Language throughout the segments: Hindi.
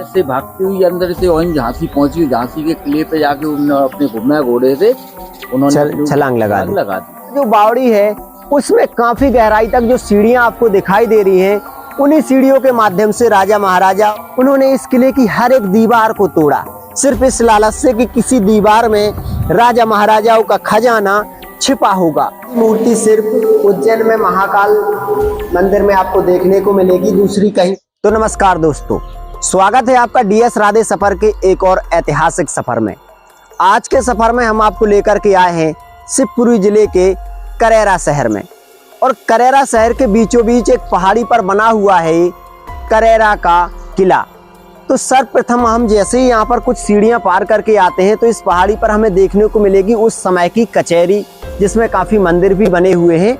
से भागती हुई अंदर से वहीं झांसी पहुंची। झांसी के किले पे जाके उन्होंने अपने घुमा घोड़े से उन्होंने छलांग लगा दी। दी। जो बावड़ी है उसमें काफी गहराई तक जो सीढ़ियां आपको दिखाई दे रही हैं, उन्हीं सीढ़ियों के माध्यम से राजा महाराजा उन्होंने इस किले की हर एक दीवार को तोड़ा, सिर्फ इस लालच से कि किसी दीवार में राजा महाराजाओं का खजाना छिपा होगा। मूर्ति सिर्फ उज्जैन में महाकाल मंदिर में आपको देखने को मिलेगी, दूसरी कहीं। तो नमस्कार दोस्तों, स्वागत है आपका डीएस राधे सफर के एक और ऐतिहासिक सफर में। आज के सफर में हम आपको लेकर के आए हैं शिवपुरी जिले के करेरा शहर में, और करेरा शहर के बीचों बीच एक पहाड़ी पर बना हुआ है करेरा का किला। तो सर्वप्रथम हम जैसे ही यहाँ पर कुछ सीढ़ियाँ पार करके आते हैं तो इस पहाड़ी पर हमें देखने को मिलेगी उस समय की कचहरी, जिसमें काफ़ी मंदिर भी बने हुए हैं।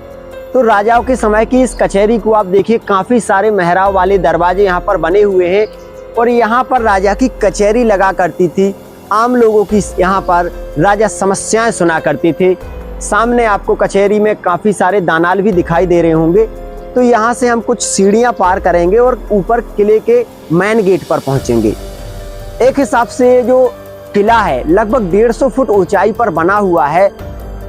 तो राजाओं के समय की इस कचहरी को आप देखिए, काफ़ी सारे मेहराब वाले दरवाजे यहाँ पर बने हुए हैं, और यहाँ पर राजा की कचहरी लगा करती थी। आम लोगों की यहाँ पर राजा समस्याएं सुना करते थे। सामने आपको कचहरी में काफ़ी सारे दानाल भी दिखाई दे रहे होंगे। तो यहाँ से हम कुछ सीढ़ियाँ पार करेंगे और ऊपर किले के मेन गेट पर पहुँचेंगे। एक हिसाब से जो किला है लगभग 150 फुट ऊंचाई पर बना हुआ है,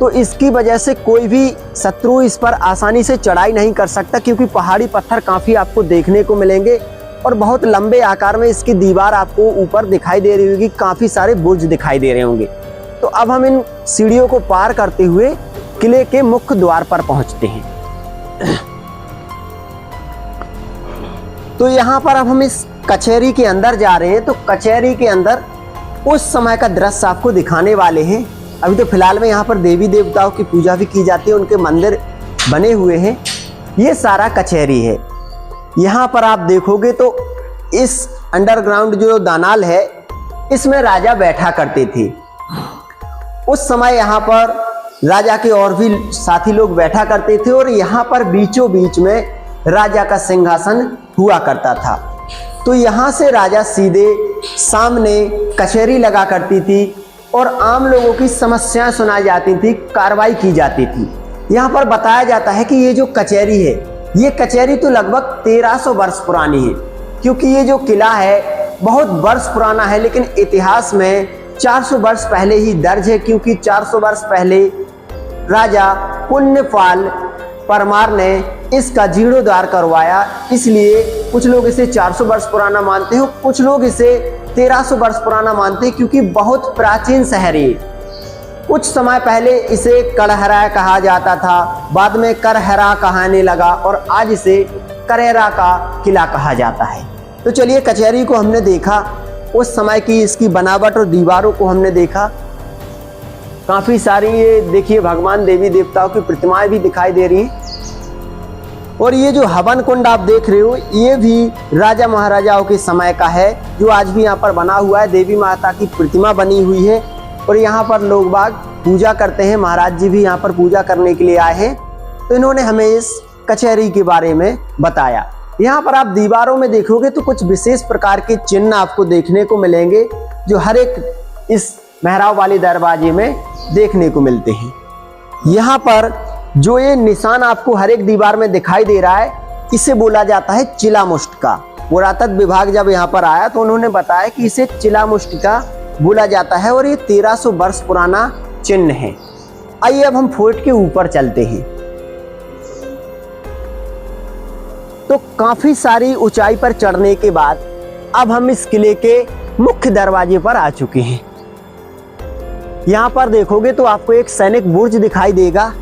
तो इसकी वजह से कोई भी शत्रु इस पर आसानी से चढ़ाई नहीं कर सकता, क्योंकि पहाड़ी पत्थर काफ़ी आपको देखने को मिलेंगे और बहुत लंबे आकार में इसकी दीवार आपको ऊपर दिखाई दे रही होगी, काफ़ी सारे बुर्ज दिखाई दे रहे होंगे। तो अब हम इन सीढ़ियों को पार करते हुए किले के मुख्य द्वार पर पहुंचते हैं। तो यहाँ पर अब हम इस कचहरी के अंदर जा रहे हैं। तो कचहरी के अंदर उस समय का दृश्य आपको दिखाने वाले हैं। अभी तो फिलहाल में यहाँ पर देवी देवताओं की पूजा भी की जाती है, उनके मंदिर बने हुए हैं। ये सारा कचहरी है। यहाँ पर आप देखोगे तो इस अंडरग्राउंड जो दानाल है, इसमें राजा बैठा करते थे। उस समय यहाँ पर राजा के और भी साथी लोग बैठा करते थे, और यहाँ पर बीचों बीच में राजा का सिंहासन हुआ करता था। तो यहाँ से राजा सीधे सामने कचहरी लगा करती थी, और आम लोगों की समस्याएं सुनाई जाती थी, कार्रवाई की जाती थी। यहाँ पर बताया जाता है कि ये जो कचहरी है, ये कचहरी तो लगभग 1300 वर्ष पुरानी है, क्योंकि ये जो किला है बहुत वर्ष पुराना है, लेकिन इतिहास में 400 वर्ष पहले ही दर्ज है, क्योंकि 400 वर्ष पहले राजा पुण्यपाल परमार ने इसका जीर्णोद्धार करवाया। इसलिए कुछ लोग इसे 400 वर्ष पुराना मानते हैं, कुछ लोग इसे 1300 वर्ष पुराना मानते हैं, क्योंकि बहुत प्राचीन शहर है। कुछ समय पहले इसे कड़हरा कहा जाता था, बाद में करहरा कहने लगा, और आज इसे करेरा का किला कहा जाता है। तो चलिए, कचहरी को हमने देखा, उस समय की इसकी बनावट और दीवारों को हमने देखा। काफ़ी सारी ये देखिए भगवान देवी देवताओं की प्रतिमाएं भी दिखाई दे रही हैं। और ये जो हवन कुंड आप देख रहे हो, ये भी राजा महाराजाओं के समय का है, जो आज भी यहाँ पर बना हुआ है। देवी माता की प्रतिमा बनी हुई है, और यहाँ पर लोग बाग पूजा करते हैं। महाराज जी भी यहाँ पर पूजा करने के लिए आए हैं। तो इन्होंने हमें इस कचहरी के बारे में बताया। यहाँ पर आप दीवारों में देखोगे तो कुछ विशेष प्रकार के चिन्ह आपको देखने को मिलेंगे, जो हर एक इस मेहराब वाले दरवाजे में देखने को मिलते हैं। यहाँ पर जो ये निशान आपको हर एक दीवार में दिखाई दे रहा है, इसे बोला जाता है चिलामुष्टिका। पुरातत्व विभाग जब यहाँ पर आया तो उन्होंने बताया कि इसे चिलामुष्टिका बोला जाता है, और ये 1300 वर्ष पुराना चिन्ह है। आइए अब हम फोर्ट के ऊपर चलते हैं। तो काफी सारी ऊंचाई पर चढ़ने के बाद अब हम इस किले के मुख्य दरवाजे पर आ चुके हैं। यहाँ पर देखोगे तो आपको एक सैनिक बुर्ज दिखाई देगा,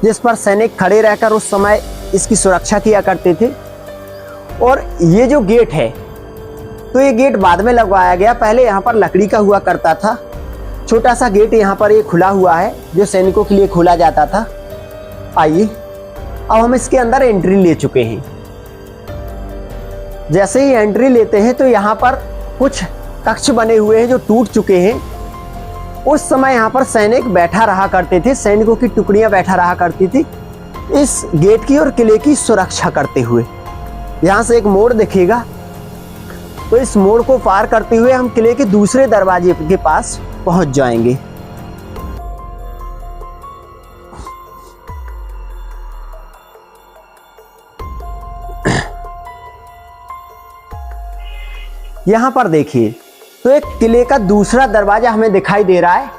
जिस पर सैनिक खड़े रहकर उस समय इसकी सुरक्षा किया करते थे। और ये जो गेट है, तो ये गेट बाद में लगवाया गया, पहले यहाँ पर लकड़ी का हुआ करता था। छोटा सा गेट यहाँ पर ये खुला हुआ है, जो सैनिकों के लिए खोला जाता था। आइए, अब हम इसके अंदर एंट्री ले चुके हैं। जैसे ही एंट्री लेते हैं तो यहाँ पर कुछ कक्ष बने हुए हैं जो टूट चुके हैं। उस समय यहाँ पर सैनिक बैठा रहा करते थे, सैनिकों की टुकड़ियां बैठा रहा करती थी इस गेट की और किले की सुरक्षा करते हुए। यहाँ से एक मोड़ दिखेगा, तो इस मोड़ को पार करते हुए हम किले के दूसरे दरवाजे के पास पहुंच जाएंगे। यहाँ पर देखिए तो एक किले का दूसरा दरवाजा हमें दिखाई दे रहा है।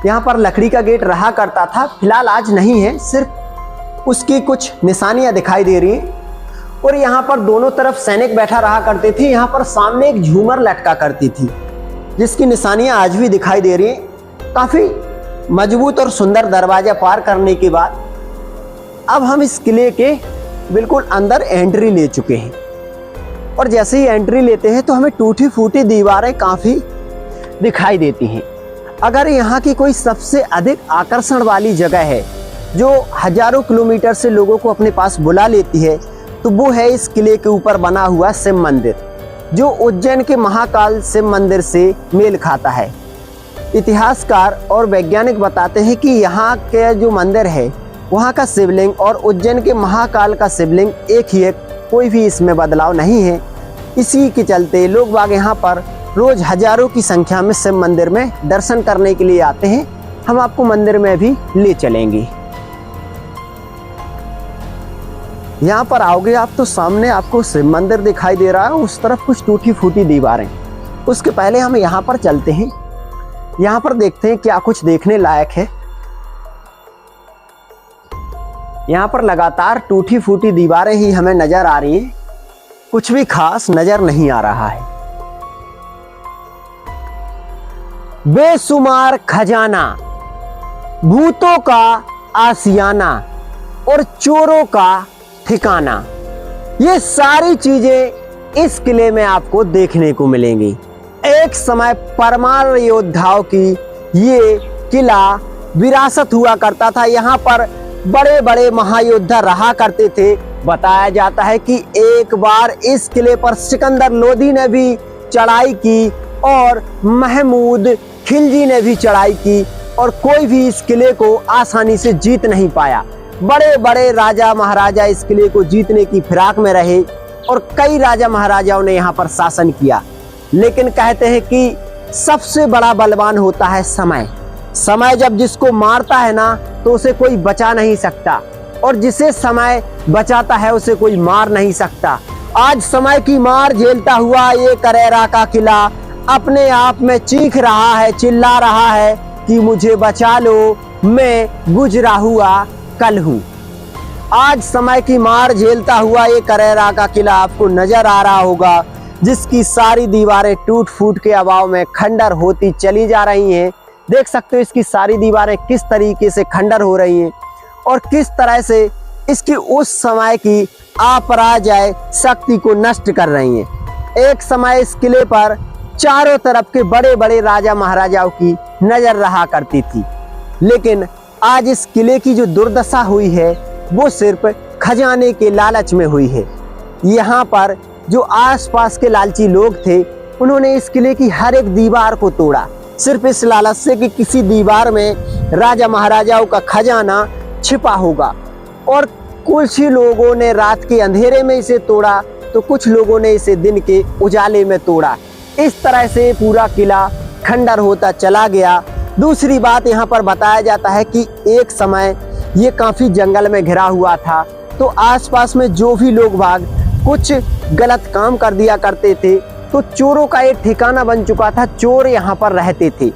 यहाँ पर लकड़ी का गेट रहा करता था, फिलहाल आज नहीं है, सिर्फ उसकी कुछ निशानियां दिखाई दे रही हैं। और यहाँ पर दोनों तरफ सैनिक बैठा रहा करते थे। यहाँ पर सामने एक झूमर लटका करती थी जिसकी निशानियां आज भी दिखाई दे रही हैं। काफी मजबूत और सुंदर दरवाजा पार करने के बाद अब हम इस किले के बिल्कुल अंदर एंट्री ले चुके हैं। और जैसे ही एंट्री लेते हैं तो हमें टूटी फूटी दीवारें काफी दिखाई देती हैं। अगर यहाँ की कोई सबसे अधिक आकर्षण वाली जगह है जो हजारों किलोमीटर से लोगों को अपने पास बुला लेती है तो वो है इस किले के ऊपर बना हुआ शिव मंदिर, जो उज्जैन के महाकाल शिव मंदिर से मेल खाता है। इतिहासकार और वैज्ञानिक बताते हैं कि यहाँ के जो मंदिर है वहाँ का शिवलिंग और उज्जैन के महाकाल का शिवलिंग एक ही है, कोई भी इसमें बदलाव नहीं है। इसी के चलते लोग बाग यहाँ पर रोज हजारों की संख्या में शिव मंदिर में दर्शन करने के लिए आते हैं। हम आपको मंदिर में भी ले चलेंगे। यहाँ पर आओगे आप तो सामने आपको शिव मंदिर दिखाई दे रहा है, उस तरफ कुछ टूटी फूटी दीवारें। उसके पहले हम यहाँ पर चलते हैं, यहाँ पर देखते हैं क्या कुछ देखने लायक है। यहाँ पर लगातार टूटी फूटी दीवारें ही हमें नजर आ रही हैं, कुछ भी खास नजर नहीं आ रहा है। बेशुमार खजाना, भूतों का आशियाना और चोरों का ठिकाना, ये सारी चीजें इस किले में आपको देखने को मिलेंगी। एक समय परमार योद्धाओं की ये किला विरासत हुआ करता था। यहाँ पर बड़े बड़े महायोद्धा रहा करते थे। बताया जाता है कि एक बार इस किले पर सिकंदर लोदी ने भी चढ़ाई की और महमूद खिलजी ने भी चढ़ाई की और कोई भी इस किले को आसानी से जीत नहीं पाया। बड़े बड़े राजा महाराजा इस किले को जीतने की फिराक में रहे और कई राजा महाराजाओं ने यहाँ पर शासन किया। लेकिन कहते हैं कि सबसे बड़ा बलवान होता है समय। समय जब जिसको मारता है ना तो उसे कोई बचा नहीं सकता, और जिसे समय बचाता है उसे कोई मार नहीं सकता। आज समय की मार झेलता हुआ ये करेरा का किला अपने आप में चीख रहा है, चिल्ला रहा है कि मुझे बचा लो, मैं गुजरा हुआ कल हूँ। आज समय की मार झेलता हुआ ये करेरा का किला आपको नजर आ रहा होगा, जिसकी सारी दीवारें टूट फूट के अभाव में खंडर होती चली जा रही हैं। देख सकते हो इसकी सारी दीवारें किस तरीके से खंडर हो रही हैं और किस तरह से इसकी उस समय की अपराजय शक्ति को नष्ट कर रही हैं। एक समय इस किले पर चारों तरफ के बड़े बड़े राजा महाराजाओं की नजर रहा करती थी, लेकिन आज इस किले की जो दुर्दशा हुई है वो सिर्फ खजाने के लालच में हुई है। यहाँ पर जो आसपास के लालची लोग थे उन्होंने इस किले की हर एक दीवार को तोड़ा, सिर्फ इस लालच से कि किसी दीवार में राजा महाराजाओं का खजाना छिपा होगा। और कुछ ही लोगों ने रात के अंधेरे में इसे तोड़ा तो कुछ लोगों ने इसे दिन के उजाले में तोड़ा। इस तरह से पूरा किला खंडर होता चला गया। दूसरी बात यहाँ पर बताया जाता है कि एक समय ये काफी जंगल में घिरा हुआ था, तो आसपास में जो भी लोग भाग कुछ गलत काम कर दिया करते थे तो चोरों का एक ठिकाना बन चुका था। चोर यहाँ पर रहते थे।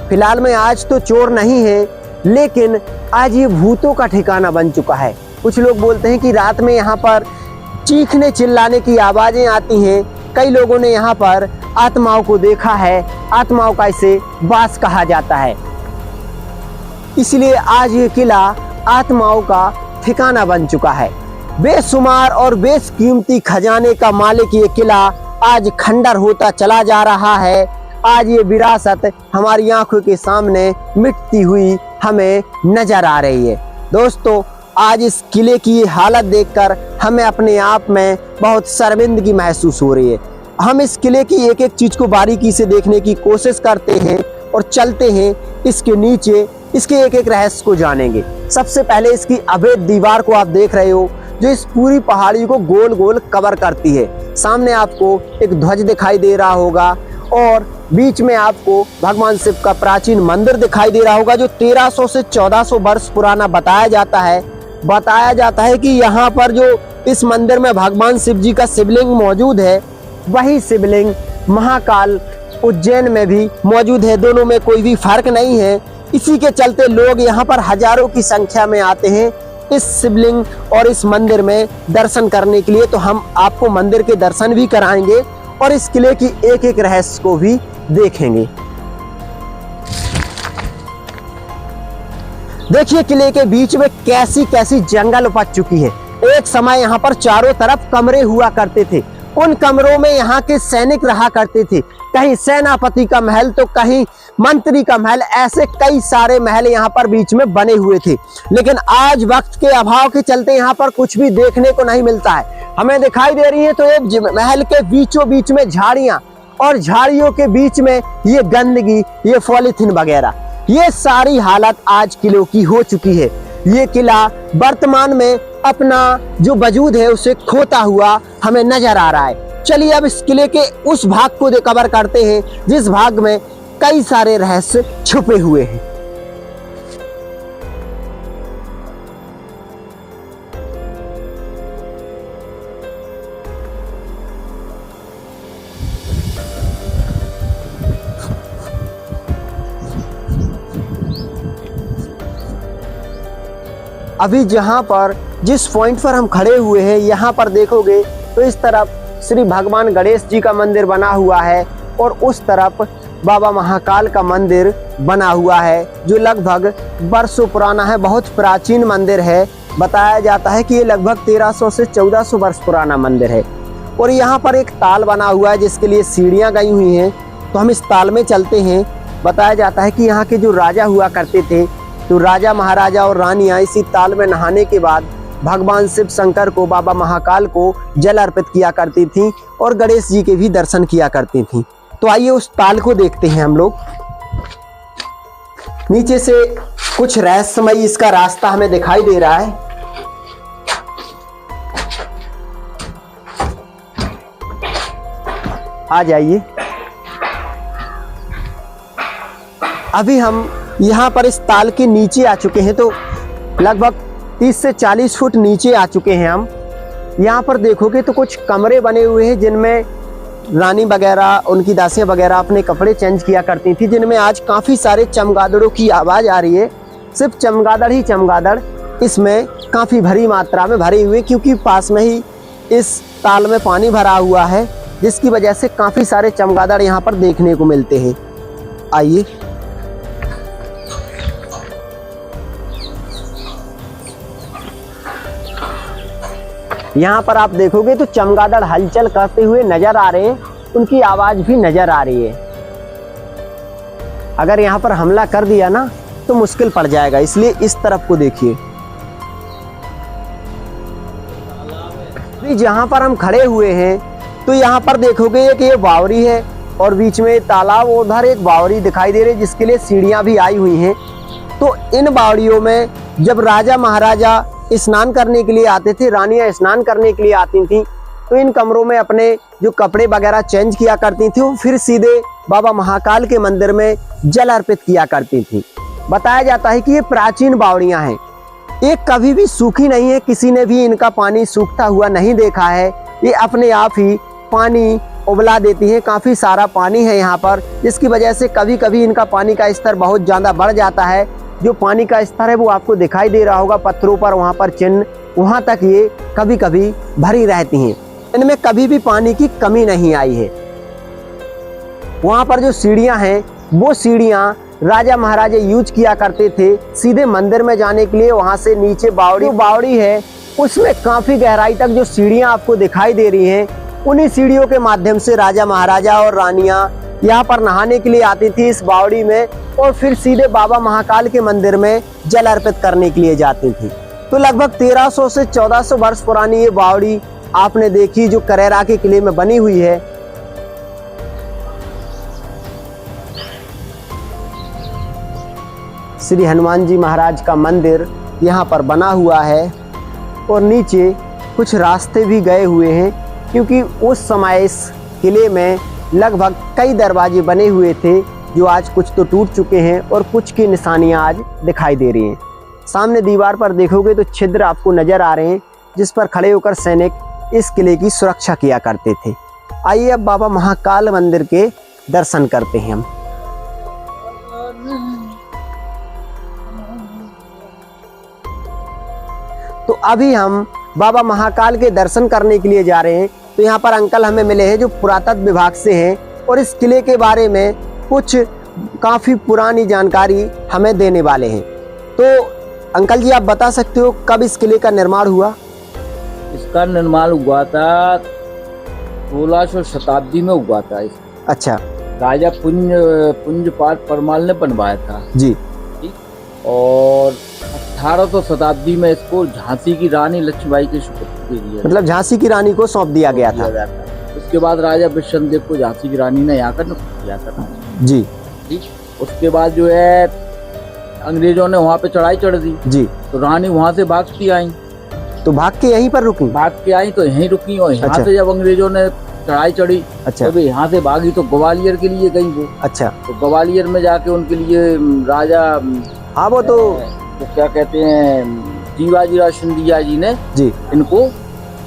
फिलहाल में आज तो चोर नहीं है, लेकिन आज ये भूतों का ठिकाना बन चुका है। कुछ लोग बोलते हैं कि रात में यहाँ पर चीखने चिल्लाने की आवाजें आती हैं। कई लोगों ने यहाँ पर आत्माओं को देखा है। आत्माओं का इसे वास कहा जाता है, इसलिए आज ये किला आत्माओं का ठिकाना बन चुका है। बेशुमार और बेशकीमती खजाने का मालिक ये किला आज खंडर होता चला जा रहा है। आज ये विरासत हमारी आंखों के सामने मिटती हुई हमें नजर आ रही है। दोस्तों, आज इस किले की ये हालत देखकर हमें अपने आप में बहुत शर्मिंदगी महसूस हो रही है। हम इस किले की एक एक चीज को बारीकी से देखने की कोशिश करते हैं और चलते हैं इसके नीचे, इसके एक एक रहस्य को जानेंगे। सबसे पहले इसकी अभेद दीवार को आप देख रहे हो जो इस पूरी पहाड़ी को गोल गोल कवर करती है। सामने आपको एक ध्वज दिखाई दे रहा होगा और बीच में आपको भगवान शिव का प्राचीन मंदिर दिखाई दे रहा होगा जो 1300 से 1400 वर्ष पुराना बताया जाता है। बताया जाता है कि यहाँ पर जो इस मंदिर में भगवान शिव जी का शिवलिंग मौजूद है, वही शिवलिंग महाकाल उज्जैन में भी मौजूद है। दोनों में कोई भी फर्क नहीं है। इसी के चलते लोग यहाँ पर हजारों की संख्या में आते हैं इस शिवलिंग और इस मंदिर में दर्शन करने के लिए। तो हम आपको मंदिर के दर्शन भी कराएंगे और इस किले की एक एक रहस्य को भी देखेंगे। देखिए किले के बीच में कैसी कैसी जंगल उपज चुकी है। एक समय यहाँ पर चारों तरफ कमरे हुआ करते थे। उन कमरों में यहाँ के सैनिक रहा करते थे। कहीं सेनापति का महल तो कहीं मंत्री का महल, ऐसे कई सारे महल यहाँ पर बीच में बने हुए थे। लेकिन आज वक्त के अभाव के चलते यहाँ पर कुछ भी देखने को नहीं मिलता है। हमें दिखाई दे रही है तो एक महल के बीचों बीच में झाड़ियां और झाड़ियों के बीच में ये गंदगी, ये पॉलीथीन वगैरह, ये सारी हालत आज किलों की हो चुकी है। ये किला वर्तमान में अपना जो वजूद है उसे खोता हुआ हमें नजर आ रहा है। चलिए अब इस किले के उस भाग को कवर करते हैं जिस भाग में कई सारे रहस्य छुपे हुए हैं। अभी जहां पर जिस पॉइंट पर हम खड़े हुए हैं यहाँ पर देखोगे तो इस तरफ श्री भगवान गणेश जी का मंदिर बना हुआ है और उस तरफ बाबा महाकाल का मंदिर बना हुआ है जो लगभग वर्षों पुराना है। बहुत प्राचीन मंदिर है। बताया जाता है कि ये लगभग 1300 से 1400 वर्ष पुराना मंदिर है। और यहाँ पर एक ताल बना हुआ है जिसके लिए सीढ़ियाँ गई हुई हैं। तो हम इस ताल में चलते हैं। बताया जाता है कि यहाँ के जो राजा हुआ करते थे तो राजा महाराजा और रानियां इसी ताल में नहाने के बाद भगवान शिव शंकर को, बाबा महाकाल को जल अर्पित किया करती थी और गणेश जी के भी दर्शन किया करती थी। तो आइए उस ताल को देखते हैं हम लोग। नीचे से कुछ रहस्यमयी इसका रास्ता हमें दिखाई दे रहा है। आ जाइए। अभी हम यहाँ पर इस ताल के नीचे आ चुके हैं। तो लगभग 30 से 40 फुट नीचे आ चुके हैं हम। यहाँ पर देखोगे तो कुछ कमरे बने हुए हैं जिनमें रानी वगैरह, उनकी दासियाँ वगैरह अपने कपड़े चेंज किया करती थी, जिनमें आज काफ़ी सारे चमगादड़ों की आवाज़ आ रही है। सिर्फ चमगादड़ ही चमगादड़ इसमें काफ़ी भारी मात्रा में भरे हुए, क्योंकि पास में ही इस ताल में पानी भरा हुआ है, जिसकी वजह से काफ़ी सारे चमगादड़ यहाँ पर देखने को मिलते हैं। आइए। यहाँ पर आप देखोगे तो चमगादड़ हलचल करते हुए नजर आ रहे हैं, उनकी आवाज भी नजर आ रही है। अगर यहाँ पर हमला कर दिया ना तो मुश्किल पड़ जाएगा, इसलिए इस तरफ को देखिए। जहाँ पर हम खड़े हुए हैं तो यहाँ पर देखोगे कि ये बावड़ी है और बीच में तालाब, उधर एक बावड़ी दिखाई दे रही है जिसके लिए सीढ़ियाँ भी आई हुई हैं। तो इन बावड़ियों में जब राजा महाराजा स्नान करने के लिए आते थे, रानियां स्नान करने के लिए आती थीं, तो इन कमरों में अपने जो कपड़े वगैरह चेंज किया करती थी, फिर सीधे बाबा महाकाल के मंदिर में जल अर्पित किया करती थी। बताया जाता है कि ये प्राचीन बावड़ियां हैं, ये कभी भी सूखी नहीं है, किसी ने भी इनका पानी सूखता हुआ नहीं देखा है। ये अपने आप ही पानी उबला देती हैं। काफ़ी सारा पानी है यहाँ पर, जिसकी वजह से कभी कभी इनका पानी का स्तर बहुत ज़्यादा बढ़ जाता है। जो पानी का स्तर है वो आपको दिखाई दे रहा होगा पत्थरों पर, वहाँ पर चिन्ह, वहाँ तक ये कभी कभी भरी रहती हैं। इनमें कभी भी पानी की कमी नहीं आई है। वहाँ पर जो सीढ़ियाँ हैं वो सीढ़ियाँ राजा महाराजा यूज किया करते थे सीधे मंदिर में जाने के लिए। वहाँ से नीचे बावड़ी है, उसमें काफ़ी गहराई तक जो सीढ़ियाँ आपको दिखाई दे रही हैं, उन्हीं सीढ़ियों के माध्यम से राजा महाराजा और रानियाँ यहाँ पर नहाने के लिए आती थी इस बावड़ी में, और फिर सीधे बाबा महाकाल के मंदिर में जल अर्पित करने के लिए जाती थी। तो लगभग 1300 से 1400 वर्ष पुरानी ये बावड़ी आपने देखी जो करेरा के किले में बनी हुई है। श्री हनुमान जी महाराज का मंदिर यहाँ पर बना हुआ है और नीचे कुछ रास्ते भी गए हुए हैं, क्योंकि उस समय इस किले में लगभग कई दरवाजे बने हुए थे जो आज कुछ तो टूट चुके हैं और कुछ की निशानियां आज दिखाई दे रही हैं। सामने दीवार पर देखोगे तो छिद्र आपको नजर आ रहे हैं जिस पर खड़े होकर सैनिक इस किले की सुरक्षा किया करते थे। आइए अब बाबा महाकाल मंदिर के दर्शन करते हैं हम। तो अभी हम बाबा महाकाल के दर्शन करने के लिए जा रहे हैं। तो यहाँ पर अंकल हमें मिले हैं जो पुरातत्व विभाग से हैं और इस किले के बारे में कुछ काफी पुरानी जानकारी हमें देने वाले हैं। तो अंकल जी आप बता सकते हो कब इस किले का निर्माण हुआ? इसका निर्माण हुआ था 1600 शताब्दी में हुआ था। अच्छा। राजा पुंजपाल परमाल ने बनवाया था जी। और 1800 शताब्दी में इसको झांसी की रानी लक्ष्मीबाई के सुपुर्द दे दिया, मतलब झांसी की रानी को सौंप दिया गया था। उसके बाद राजा विश्वदेव को झांसी की रानी ने यहाँ का नियुक्त किया था जी। उसके बाद जो है अंग्रेजों ने वहाँ पे चढ़ाई चढ़ दी जी। तो रानी वहाँ से भागती आई, तो भाग के यहीं पर रुकी? भाग के आई तो यहीं रुकी। और यहाँ अच्छा। से जब अंग्रेजों ने चढ़ाई चढ़ी अच्छा। तो यहाँ से भागी तो ग्वालियर के लिए गई वो। अच्छा। तो ग्वालियर में जाके उनके लिए राजा हाँ वो तो क्या कहते हैं शिवाजी राव सिंधिया जी ने जी इनको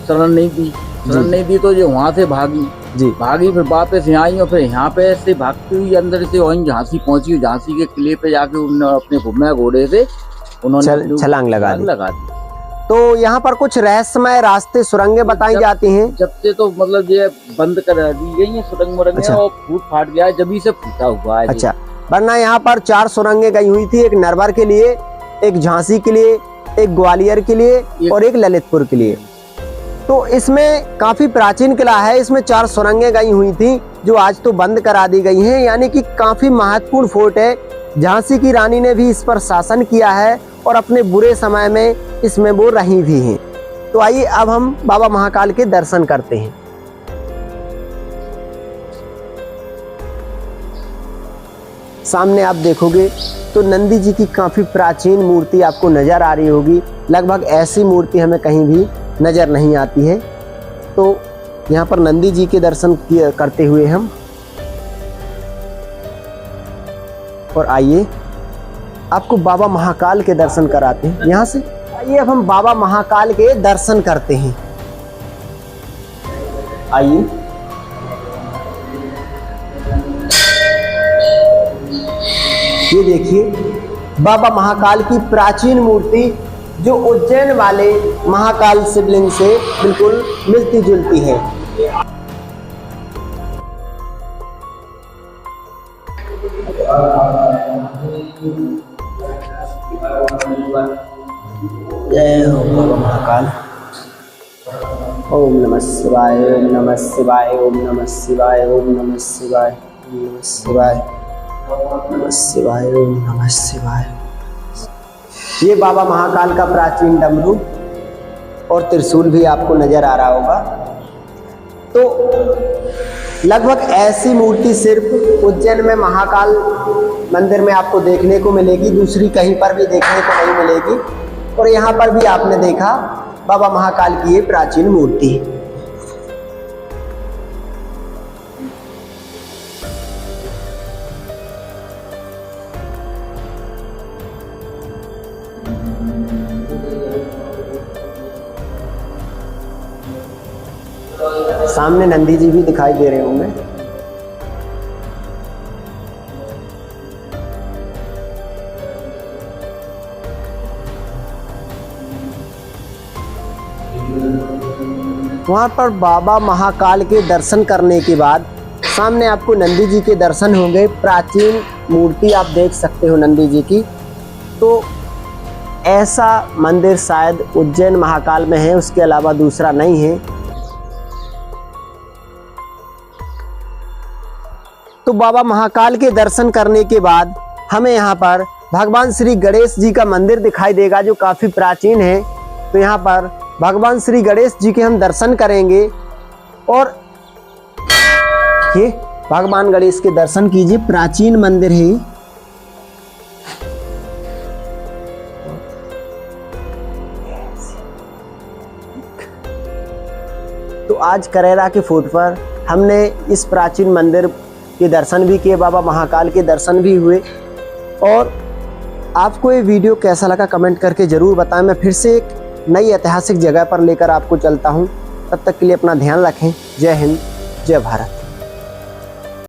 शरण नहीं दी। शरण नहीं दी तो ये वहाँ से भागी जी। भागी फिर वापस यहाँ आई और फिर यहाँ पे से भागती हुई अंदर से वहीं झांसी पहुंची। झांसी के किले पे जाके उन्होंने अपने घुमा घोड़े से उन्होंने छलांग लगा दी। तो यहाँ पर कुछ रहस्यमय रास्ते सुरंगें बताई जाती हैं। जब से तो मतलब ये बंद कर दी गई है सुरंग मुरंगे। अच्छा। और फूट फाट गया है, जब से फूटा हुआ है। अच्छा। वरना यहाँ पर 4 सुरंगें गई हुई थी, एक नरवर के लिए, एक झांसी के लिए, एक ग्वालियर के लिए और एक ललितपुर के लिए। तो इसमें काफी प्राचीन किला है, इसमें 4 सुरंगें गई हुई थी जो आज तो बंद करा दी गई हैं। यानी कि काफी महत्वपूर्ण फोर्ट है। झांसी की रानी ने भी इस पर शासन किया है और अपने बुरे समय में इसमें वो रही भी हैं। तो आइए अब हम बाबा महाकाल के दर्शन करते हैं। सामने आप देखोगे तो नंदी जी की काफी प्राचीन मूर्ति आपको नजर आ रही होगी। लगभग ऐसी मूर्ति हमें कहीं भी नजर नहीं आती है। तो यहाँ पर नंदी जी के दर्शन करते हुए हम और आइए आपको बाबा महाकाल के दर्शन कराते हैं। यहाँ से आइए अब हम बाबा महाकाल के दर्शन करते हैं। आइए ये देखिए बाबा महाकाल की प्राचीन मूर्ति जो उज्जैन वाले महाकाल शिवलिंग से बिल्कुल मिलती जुलती है। जय हो बाबा महाकाल। ओम नमः शिवाय, ओम नमः शिवाय, ओम नमः शिवाय, ओम नमः शिवाय, ओम नमः शिवाय, नमः शिवाय, ओम नमः शिवाय। ये बाबा महाकाल का प्राचीन डमरू और त्रिशूल भी आपको नजर आ रहा होगा। तो लगभग ऐसी मूर्ति सिर्फ उज्जैन में महाकाल मंदिर में आपको देखने को मिलेगी, दूसरी कहीं पर भी देखने को नहीं मिलेगी। और यहाँ पर भी आपने देखा बाबा महाकाल की ये प्राचीन मूर्ति। सामने नंदी जी भी दिखाई दे रहे होंगे। वहां पर बाबा महाकाल के दर्शन करने के बाद सामने आपको नंदी जी के दर्शन होंगे। प्राचीन मूर्ति आप देख सकते हो नंदी जी की। तो ऐसा मंदिर शायद उज्जैन महाकाल में है, उसके अलावा दूसरा नहीं है। तो बाबा महाकाल के दर्शन करने के बाद हमें यहाँ पर भगवान श्री गणेश जी का मंदिर दिखाई देगा जो काफी प्राचीन है। तो यहाँ पर भगवान श्री गणेश जी के हम दर्शन करेंगे और ये भगवान गणेश के दर्शन कीजिए। प्राचीन मंदिर है। तो आज करेरा के फूट पर हमने इस प्राचीन मंदिर के दर्शन भी किए, बाबा महाकाल के दर्शन भी हुए। और आपको ये वीडियो कैसा लगा कमेंट करके ज़रूर बताएं। मैं फिर से एक नई ऐतिहासिक जगह पर लेकर आपको चलता हूँ। तब तक के लिए अपना ध्यान रखें। जय हिंद, जय भारत।